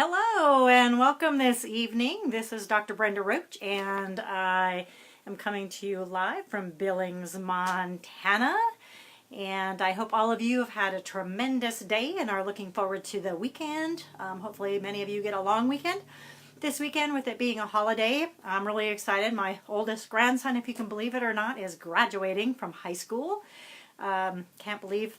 Hello and welcome this evening. This is Dr. Brenda Roach and I am coming to you live from Billings, Montana. And I hope all of you have had a tremendous day and are looking forward to the weekend. Hopefully many of you get a long weekend. This weekend, with it being a holiday, I'm really excited. My oldest grandson, if you can believe it or not, is graduating from high school. Can't believe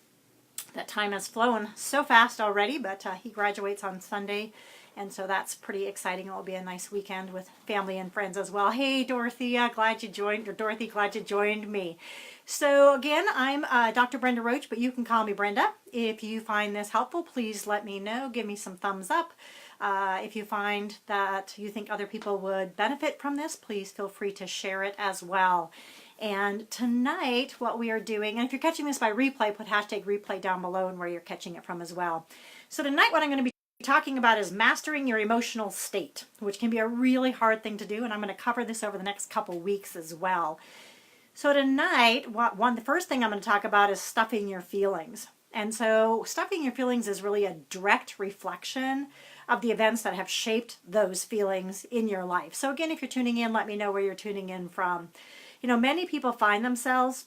that time has flown so fast already, but he graduates on Sunday, and so that's pretty exciting. It will be a nice weekend with family and friends as well. Hey, Dorothea, glad you joined, or Dorothy, glad you joined me. So again, I'm Dr. Brenda Roach, but you can call me Brenda. If you find this helpful, please let me know. Give me some thumbs up. If you find that you think other people would benefit from this, please feel free to share it as well. And tonight, what we are doing, and if you're catching this by replay, put hashtag replay down below and where you're catching it from as well. So tonight, what I'm going to be talking about is mastering your emotional state, which can be a really hard thing to do, and I'm going to cover this over the next couple weeks as well. So tonight, the first thing I'm going to talk about is stuffing your feelings. And so stuffing your feelings is really a direct reflection of the events that have shaped those feelings in your life. So again, if you're tuning in, let me know where you're tuning in from. You know, many people find themselves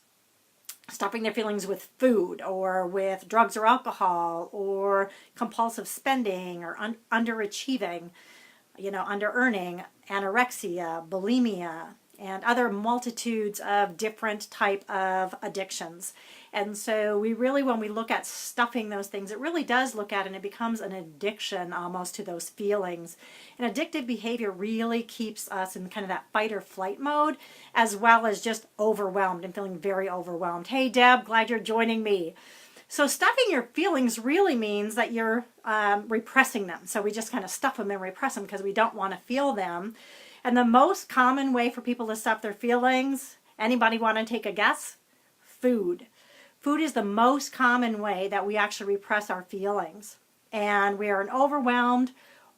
stuffing their feelings with food or with drugs or alcohol or compulsive spending or underachieving, under-earning, anorexia, bulimia, and other multitudes of different type of addictions. And so we really, when we look at stuffing those things, it really does look at, and it becomes an addiction almost to those feelings. And addictive behavior really keeps us in kind of that fight or flight mode, as well as just overwhelmed and feeling very overwhelmed. Hey, Deb, glad you're joining me. So stuffing your feelings really means that you're repressing them. So we just kind of stuff them and repress them because we don't want to feel them. And the most common way for people to stuff their feelings, anybody want to take a guess? Food. Food is the most common way that we actually repress our feelings. And we are an overwhelmed,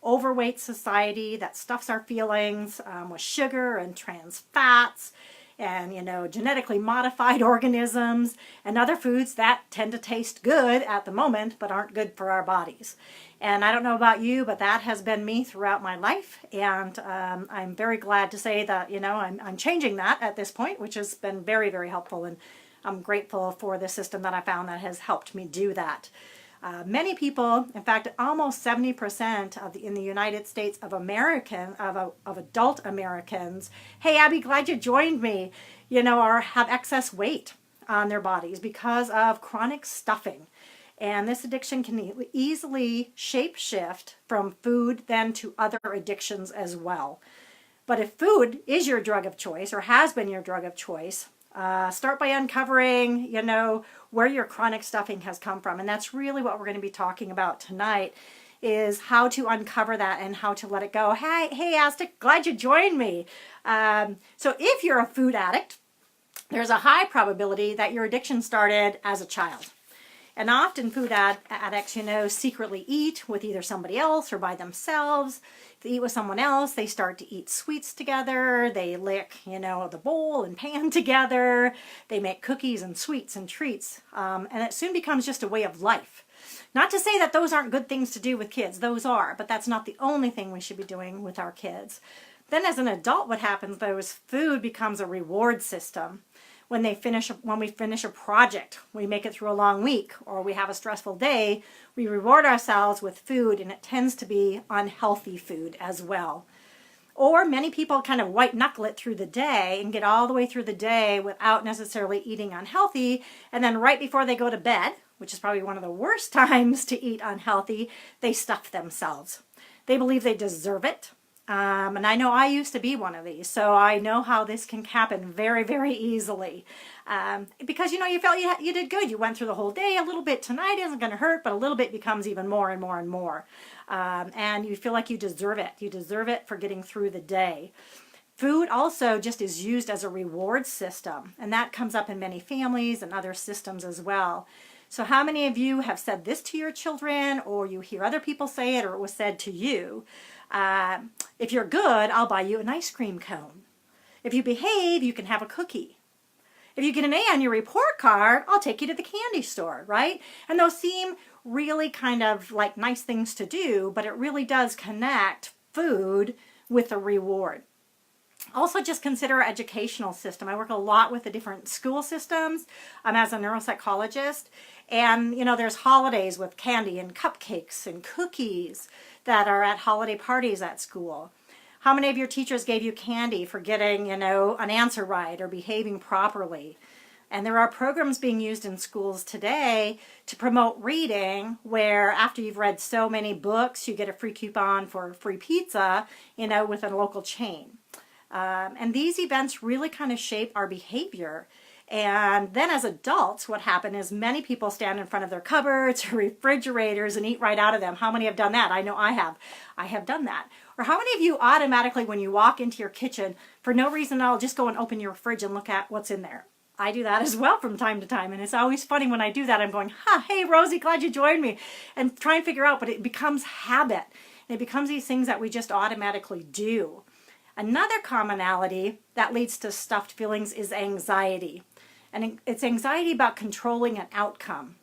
overweight society that stuffs our feelings with sugar and trans fats and, genetically modified organisms and other foods that tend to taste good at the moment but aren't good for our bodies. And I don't know about you, but that has been me throughout my life. And I'm very glad to say that, I'm changing that at this point, which has been very, very helpful. And I'm grateful for the system that I found that has helped me do that. Many people, in fact, almost 70% in the United States of adult Americans, hey, Abby, glad you joined me, have excess weight on their bodies because of chronic stuffing. And this addiction can easily shape-shift from food then to other addictions as well. But if food is your drug of choice or has been your drug of choice, start by uncovering, where your chronic stuffing has come from. And that's really what we're going to be talking about tonight, is how to uncover that and how to let it go. Hey, Aztec, glad you joined me. So if you're a food addict, there's a high probability that your addiction started as a child. And often food addicts, secretly eat with either somebody else or by themselves. If they eat with someone else, they start to eat sweets together. They lick, the bowl and pan together. They make cookies and sweets and treats. And it soon becomes just a way of life. Not to say that those aren't good things to do with kids. Those are, but that's not the only thing we should be doing with our kids. Then as an adult, what happens, though, is food becomes a reward system. When we finish a project, we make it through a long week, or we have a stressful day, we reward ourselves with food, and it tends to be unhealthy food as well. Or many people kind of white knuckle it through the day and get all the way through the day without necessarily eating unhealthy, and then right before they go to bed, which is probably one of the worst times to eat unhealthy, they stuff themselves. They believe they deserve it. And I know I used to be one of these, so I know how this can happen very, very easily. Because, you felt you did good. You went through the whole day. A little bit tonight isn't going to hurt, but a little bit becomes even more and more and more. And you feel like you deserve it. You deserve it for getting through the day. Food also just is used as a reward system, and that comes up in many families and other systems as well. So how many of you have said this to your children, or you hear other people say it, or it was said to you? If you're good, I'll buy you an ice cream cone. If you behave, you can have a cookie. If you get an A on your report card, I'll take you to the candy store, right? And those seem really kind of like nice things to do, but it really does connect food with a reward. Also, just consider our educational system. I work a lot with the different school systems as a neuropsychologist. And, there's holidays with candy and cupcakes and cookies that are at holiday parties at school. How many of your teachers gave you candy for getting, an answer right or behaving properly? And there are programs being used in schools today to promote reading where after you've read so many books, you get a free coupon for free pizza, with a local chain. And these events really kind of shape our behavior. And then as adults, what happened is many people stand in front of their cupboards or refrigerators and eat right out of them. How many have done that? I know I have. I have done that. Or how many of you automatically, when you walk into your kitchen, for no reason at all, just go and open your fridge and look at what's in there? I do that as well from time to time. And it's always funny when I do that. I'm going, hey, Rosie, glad you joined me. And try and figure out, but it becomes habit. And it becomes these things that we just automatically do. Another commonality that leads to stuffed feelings is anxiety. And it's anxiety about controlling an outcome.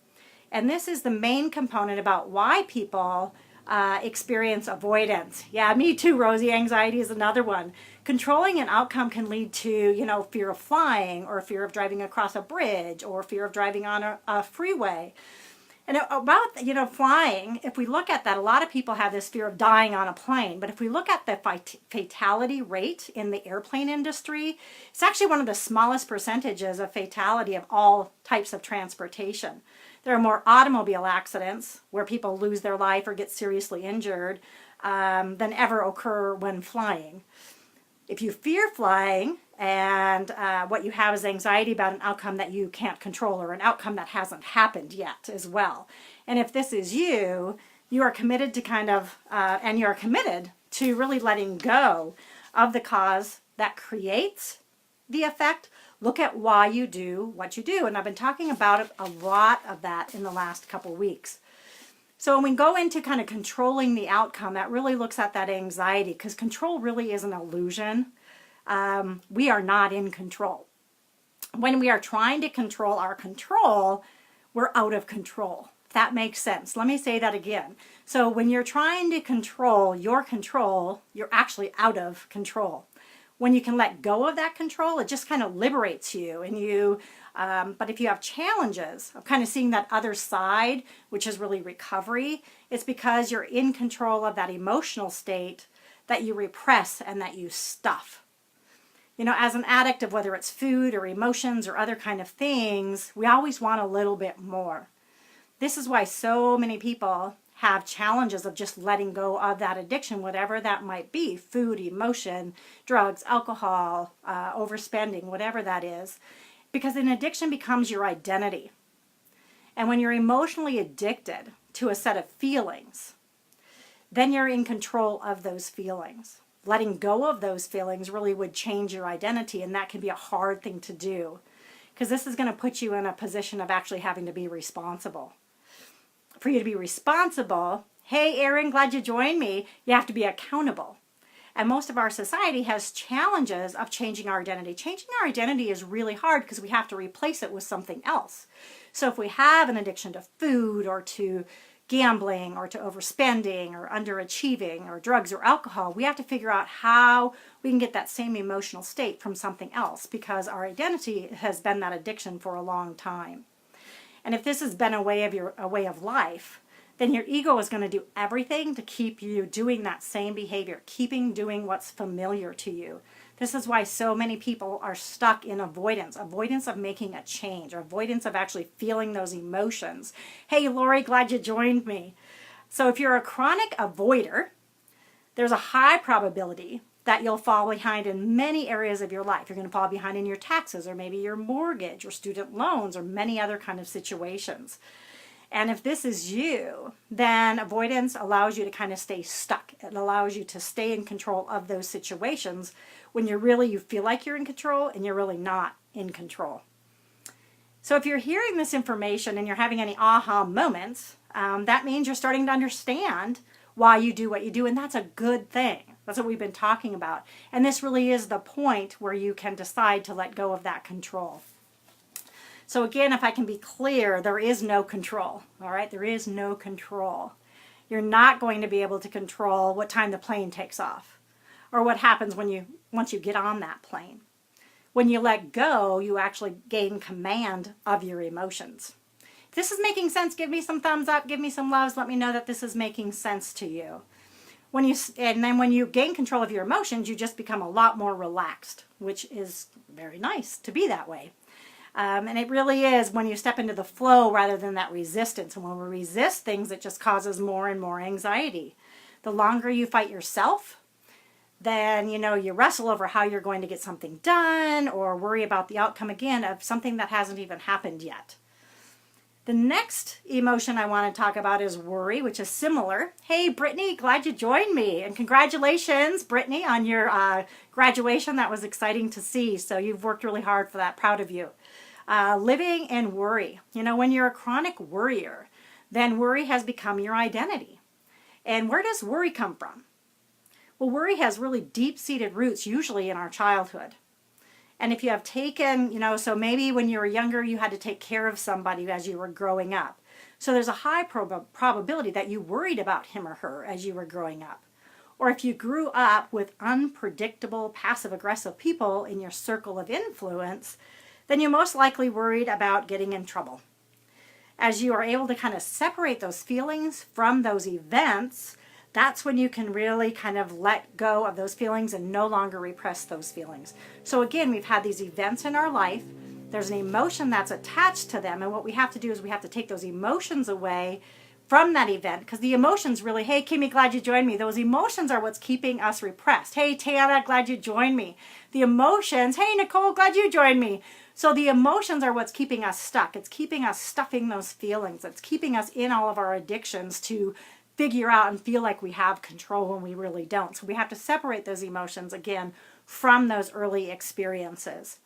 And this is the main component about why people experience avoidance. Yeah, me too, Rosie. Anxiety is another one. Controlling an outcome can lead to, fear of flying or fear of driving across a bridge or fear of driving on a freeway. And about, flying, if we look at that, a lot of people have this fear of dying on a plane. But if we look at the fatality rate in the airplane industry, it's actually one of the smallest percentages of fatality of all types of transportation. There are more automobile accidents where people lose their life or get seriously injured than ever occur when flying. If you fear flying and what you have is anxiety about an outcome that you can't control or an outcome that hasn't happened yet as well. And if this is you are committed to and you're committed to really letting go of the cause that creates the effect. Look at why you do what you do. And I've been talking about a lot of that in the last couple weeks. So when we go into kind of controlling the outcome, that really looks at that anxiety, because control really is an illusion. We are not in control. When we are trying to control our control, we're out of control. If that makes sense. Let me say that again. So when you're trying to control your control, you're actually out of control. When you can let go of that control, it just kind of liberates you. And but if you have challenges of kind of seeing that other side, which is really recovery, it's because you're in control of that emotional state that you repress and that you stuff. As an addict of whether it's food or emotions or other kind of things, we always want a little bit more. This is why so many people have challenges of just letting go of that addiction, whatever that might be, food, emotion, drugs, alcohol, overspending, whatever that is, because an addiction becomes your identity. And when you're emotionally addicted to a set of feelings, then you're in control of those feelings. Letting go of those feelings really would change your identity, and that can be a hard thing to do, because this is going to put you in a position of actually having to be responsible. For you to be responsible, hey, Erin, glad you joined me, you have to be accountable. And most of our society has challenges of changing our identity. Changing our identity is really hard because we have to replace it with something else. So if we have an addiction to food or to gambling or to overspending or underachieving or drugs or alcohol, we have to figure out how we can get that same emotional state from something else, because our identity has been that addiction for a long time. And if this has been a way of life, then your ego is going to do everything to keep you doing that same behavior, doing what's familiar to you. This is why so many people are stuck in avoidance of making a change, or avoidance of actually feeling those emotions. Hey, Lori, glad you joined me. So if you're a chronic avoider, there's a high probability that you'll fall behind in many areas of your life. You're going to fall behind in your taxes, or maybe your mortgage or student loans, or many other kind of situations. And if this is you, then avoidance allows you to kind of stay stuck. It allows you to stay in control of those situations when you feel like you're in control and you're really not in control. So if you're hearing this information and you're having any aha moments, that means you're starting to understand why you do what you do, and that's a good thing. That's what we've been talking about. And this really is the point where you can decide to let go of that control. So again, if I can be clear, there is no control. All right, there is no control. You're not going to be able to control what time the plane takes off or what happens once you get on that plane. When you let go, you actually gain command of your emotions. If this is making sense, give me some thumbs up, give me some loves, let me know that this is making sense to you. And then when you gain control of your emotions, you just become a lot more relaxed, which is very nice to be that way. And it really is when you step into the flow rather than that resistance. And when we resist things, it just causes more and more anxiety. The longer you fight yourself, then, you wrestle over how you're going to get something done or worry about the outcome again of something that hasn't even happened yet. The next emotion I want to talk about is worry, which is similar. Hey, Brittany, glad you joined me. And congratulations, Brittany, on your graduation. That was exciting to see. So you've worked really hard for that. Proud of you. Living in worry. When you're a chronic worrier, then worry has become your identity. And where does worry come from? Well, worry has really deep-seated roots, usually in our childhood. And if you have taken, so maybe when you were younger, you had to take care of somebody as you were growing up. So there's a high probability that you worried about him or her as you were growing up. Or if you grew up with unpredictable, passive-aggressive people in your circle of influence, then you most likely worried about getting in trouble. As you are able to kind of separate those feelings from those events, that's when you can really kind of let go of those feelings and no longer repress those feelings. So again, we've had these events in our life. There's an emotion that's attached to them. And what we have to do is we have to take those emotions away from that event. Because the emotions really, hey, Kimmy, glad you joined me. Those emotions are what's keeping us repressed. Hey, Tana, glad you joined me. The emotions, hey, Nicole, glad you joined me. So the emotions are what's keeping us stuck. It's keeping us stuffing those feelings. It's keeping us in all of our addictions to figure out and feel like we have control when we really don't. So we have to separate those emotions again from those early experiences.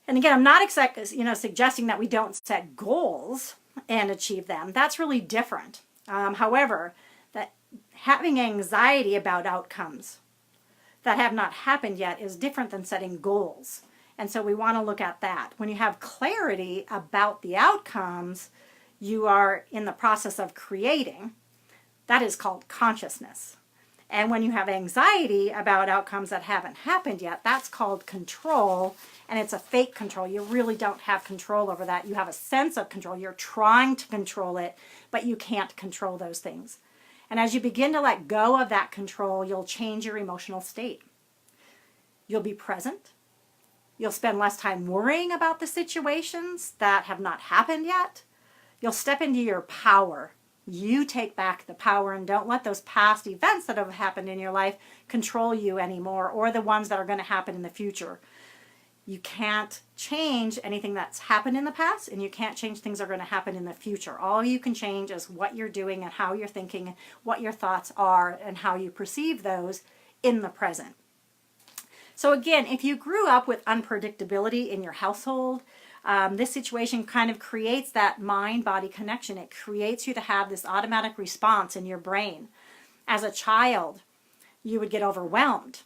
And again, I'm not suggesting that we don't set goals and achieve them. That's really different. However, that having anxiety about outcomes that have not happened yet is different than setting goals. And so we want to look at that. When you have clarity about the outcomes you are in the process of creating, that is called consciousness. And when you have anxiety about outcomes that haven't happened yet, that's called control, and it's a fake control. You really don't have control over that. You have a sense of control. You're trying to control it, but you can't control those things. And as you begin to let go of that control, you'll change your emotional state. You'll be present. You'll spend less time worrying about the situations that have not happened yet. You'll step into your power. You take back the power and don't let those past events that have happened in your life control you anymore, or the ones that are going to happen in the future. You can't change anything that's happened in the past, and you can't change things that are going to happen in the future. All you can change is what you're doing and how you're thinking, what your thoughts are, and how you perceive those in the present. So again, if you grew up with unpredictability in your household, this situation kind of creates that mind-body connection. It creates you to have this automatic response in your brain. As a child, you would get overwhelmed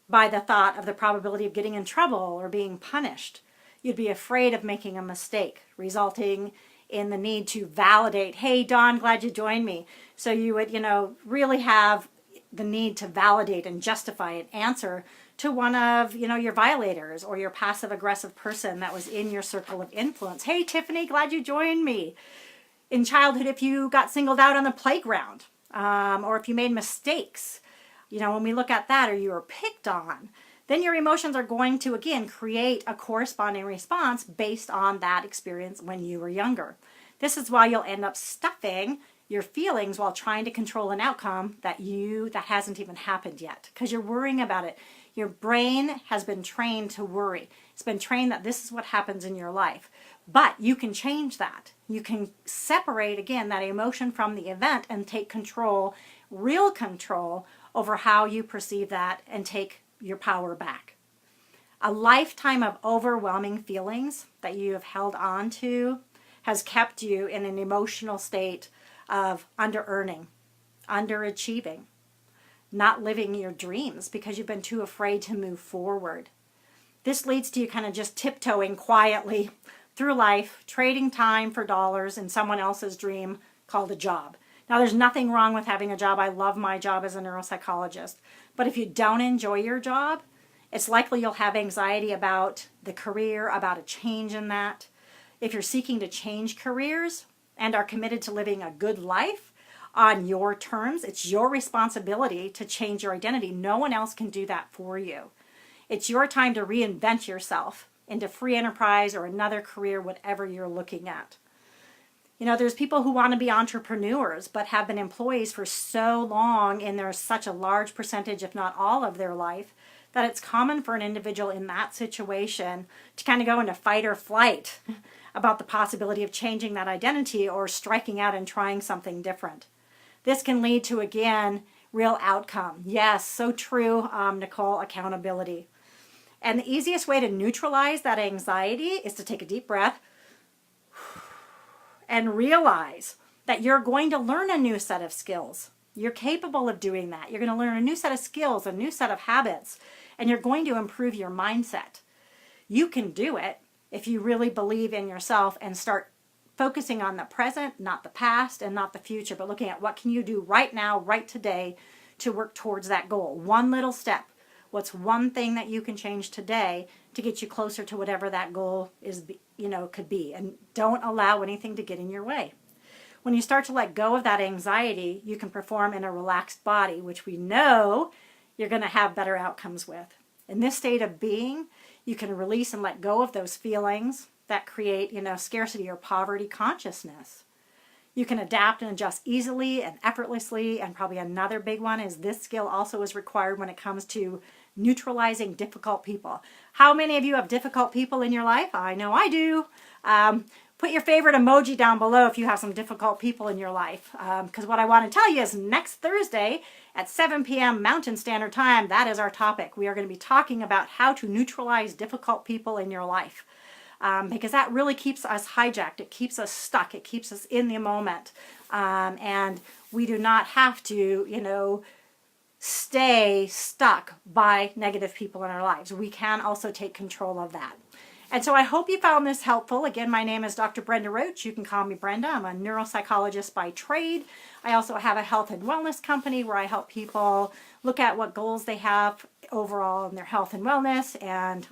by the thought of the probability of getting in trouble or being punished. You'd be afraid of making a mistake, resulting in the need to validate, hey, Dawn, glad you joined me. So you would, really have the need to validate and justify an answer to one of, your violators or your passive-aggressive person that was in your circle of influence. Hey, Tiffany, glad you joined me. In childhood, if you got singled out on the playground, or if you made mistakes, when we look at that, or you were picked on, then your emotions are going to, again, create a corresponding response based on that experience when you were younger. This is why you'll end up stuffing your feelings while trying to control an outcome that hasn't even happened yet, because you're worrying about it. Your brain has been trained to worry. It's been trained that this is what happens in your life. But you can change that. You can separate, again, that emotion from the event and take control, real control, over how you perceive that and take your power back. A lifetime of overwhelming feelings that you have held on to has kept you in an emotional state of under-earning, underachieving, not living your dreams because you've been too afraid to move forward. This leads to you kind of just tiptoeing quietly through life trading time for dollars in someone else's dream called a job. Now, there's nothing wrong with having a job. I love my job as a neuropsychologist. But if you don't enjoy your job, it's likely you'll have anxiety about the career, about a change in that. If you're seeking to change careers and are committed to living a good life on your terms, it's your responsibility to change your identity. No one else can do that for you. It's your time to reinvent yourself into free enterprise or another career, whatever you're looking at. You know, there's people who want to be entrepreneurs but have been employees for so long, and there's such a large percentage, if not all of their life, that it's common for an individual in that situation to kind of go into fight or flight about the possibility of changing that identity or striking out and trying something different. This can lead to, again, real outcome. Yes, so true, Nicole, accountability. And the easiest way to neutralize that anxiety is to take a deep breath and realize that you're going to learn a new set of skills. You're capable of doing that. You're going to learn a new set of skills, a new set of habits, and you're going to improve your mindset. You can do it if you really believe in yourself and start focusing on the present, not the past and not the future, but looking at what can you do right now, right today to work towards that goal. One little step. What's one thing that you can change today to get you closer to whatever that goal is, could be? And don't allow anything to get in your way. When you start to let go of that anxiety, you can perform in a relaxed body, which we know you're going to have better outcomes with. In this state of being, you can release and let go of those feelings that create, scarcity or poverty consciousness. You can adapt and adjust easily and effortlessly, and probably another big one is this skill also is required when it comes to neutralizing difficult people. How many of you have difficult people in your life? I know I do. Put your favorite emoji down below if you have some difficult people in your life. Because what I want to tell you is next Thursday at 7 p.m. Mountain Standard Time, that is our topic. We are going to be talking about how to neutralize difficult people in your life. Because that really keeps us hijacked. It keeps us stuck. It keeps us in the moment. And we do not have to, stay stuck by negative people in our lives. We can also take control of that. And so I hope you found this helpful. Again, my name is Dr. Brenda Roach. You can call me Brenda. I'm a neuropsychologist by trade. I also have a health and wellness company where I help people look at what goals they have overall in their health and wellness and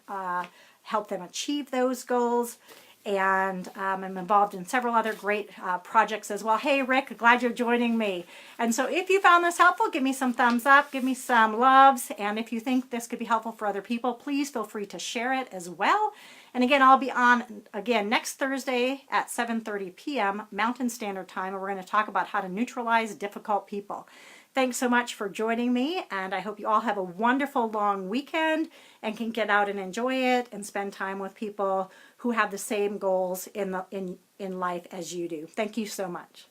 help them achieve those goals. And I'm involved in several other great projects as well. Hey, Rick, glad you're joining me. And so if you found this helpful, give me some thumbs up, give me some loves. And if you think this could be helpful for other people, please feel free to share it as well. And again, I'll be on again next Thursday at 7:30 p.m. Mountain Standard Time, and we're going to talk about how to neutralize difficult people. Thanks so much for joining me, and I hope you all have a wonderful long weekend and can get out and enjoy it and spend time with people who have the same goals in life as you do. Thank you so much.